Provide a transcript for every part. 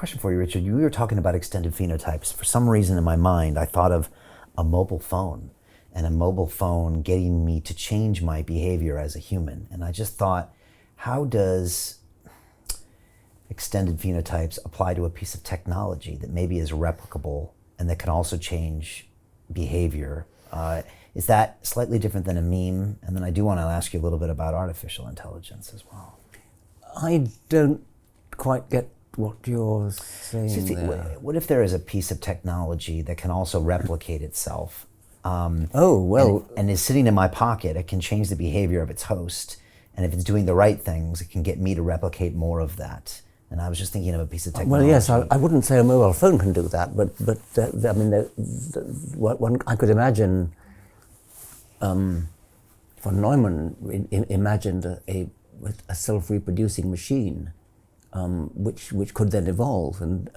Question for you, Richard. You were talking about extended phenotypes. For some reason in my mind, I thought of a mobile phone and a mobile phone getting me to change my behavior as a human. And I just thought, how does extended phenotypes apply to a piece of technology that maybe is replicable and that can also change behavior? Is that slightly different than a meme? And then I do want to ask you a little bit about artificial intelligence as well. I don't quite get what you're saying there. What if there is a piece of technology that can also replicate itself? And is sitting in my pocket. It can change the behavior of its host, and if it's doing the right things, it can get me to replicate more of that. And I was just thinking of a piece of technology. Well, yes, I wouldn't say a mobile phone can do that, but I mean, I could imagine. Von Neumann imagined a self-reproducing machine, which could then evolve, and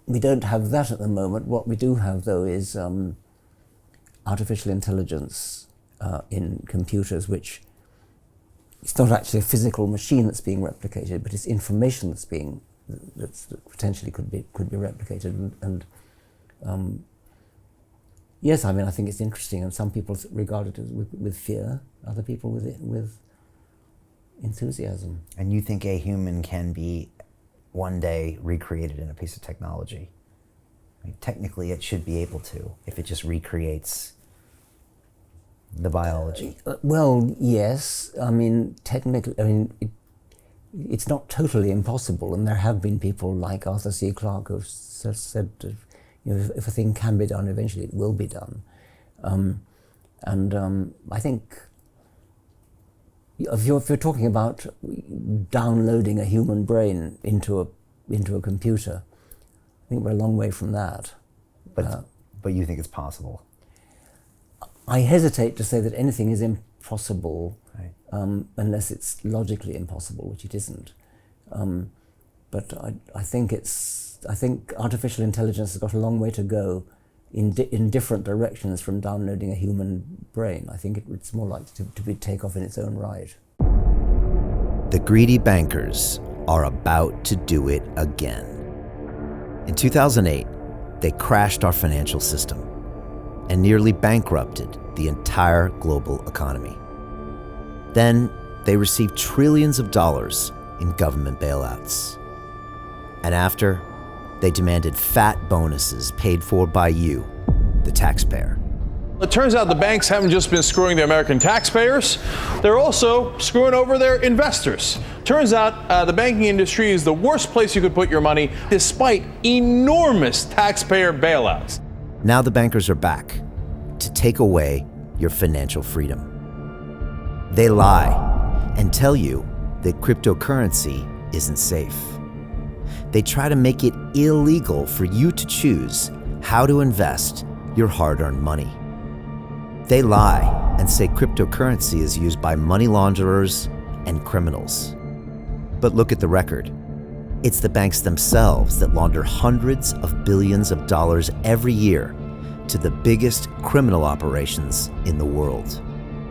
we don't have that at the moment. What we do have, though, is artificial intelligence in computers, which it's not actually a physical machine that's being replicated, but it's information that potentially could be replicated. And yes, I mean, I think it's interesting, and some people regard it with fear, other people with enthusiasm. And you think a human can be one day recreated in a piece of technology? I mean, technically, it should be able to, if it just recreates the biology. Well, yes. I mean, technically, it's not totally impossible, and there have been people like Arthur C. Clarke who've said, if a thing can be done, eventually it will be done. I think if you're talking about downloading a human brain into a computer, I think we're a long way from that. But you think it's possible? I hesitate to say that anything is impossible, right, unless it's logically impossible, which it isn't. But I think artificial intelligence has got a long way to go in different directions from downloading a human brain. I think it's more likely to take off in its own right. The greedy bankers are about to do it again. In 2008, they crashed our financial system and nearly bankrupted the entire global economy. Then they received trillions of dollars in government bailouts. And after, they demanded fat bonuses paid for by you, the taxpayer. It turns out the banks haven't just been screwing the American taxpayers, they're also screwing over their investors. Turns out the banking industry is the worst place you could put your money, despite enormous taxpayer bailouts. Now the bankers are back to take away your financial freedom. They lie and tell you that cryptocurrency isn't safe. They try to make it illegal for you to choose how to invest your hard-earned money. They lie and say cryptocurrency is used by money launderers and criminals. But look at the record. It's the banks themselves that launder hundreds of billions of dollars every year to the biggest criminal operations in the world.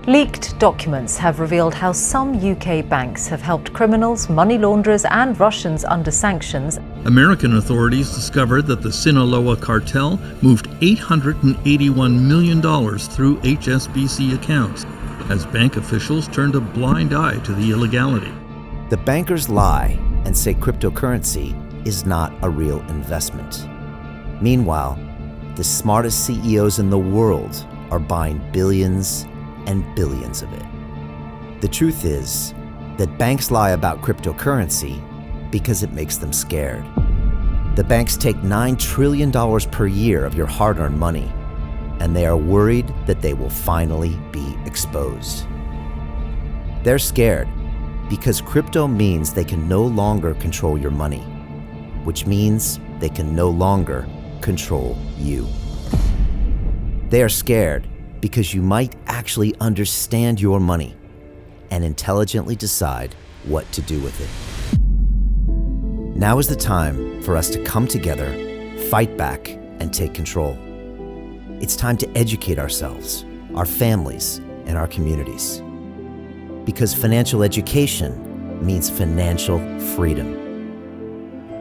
Leaked documents have revealed how some UK banks have helped criminals, money launderers and Russians under sanctions. American authorities discovered that the Sinaloa cartel moved $881 million through HSBC accounts as bank officials turned a blind eye to the illegality. The bankers lie and say cryptocurrency is not a real investment. Meanwhile, the smartest CEOs in the world are buying billions and billions of it. The truth is that banks lie about cryptocurrency because it makes them scared. The banks take $9 trillion per year of your hard-earned money, and they are worried that they will finally be exposed. They're scared because crypto means they can no longer control your money, which means they can no longer control you. They are scared because you might actually understand your money and intelligently decide what to do with it. Now is the time for us to come together, fight back, and take control. It's time to educate ourselves, our families, and our communities. Because financial education means financial freedom.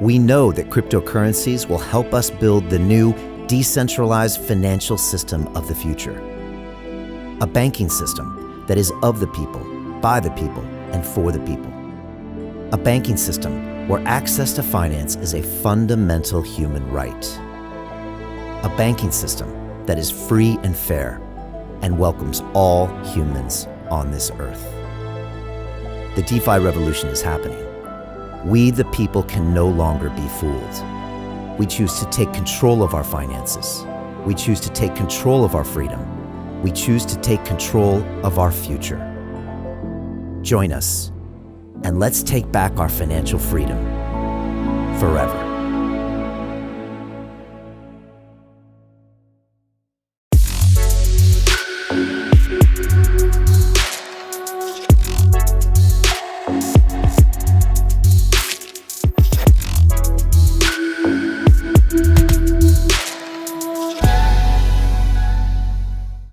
We know that cryptocurrencies will help us build the new decentralized financial system of the future. A banking system that is of the people, by the people, and for the people. A banking system where access to finance is a fundamental human right. A banking system that is free and fair and welcomes all humans on this earth. The DeFi revolution is happening. We, the people, can no longer be fooled. We choose to take control of our finances. We choose to take control of our freedom. We choose to take control of our future. Join us, and let's take back our financial freedom forever.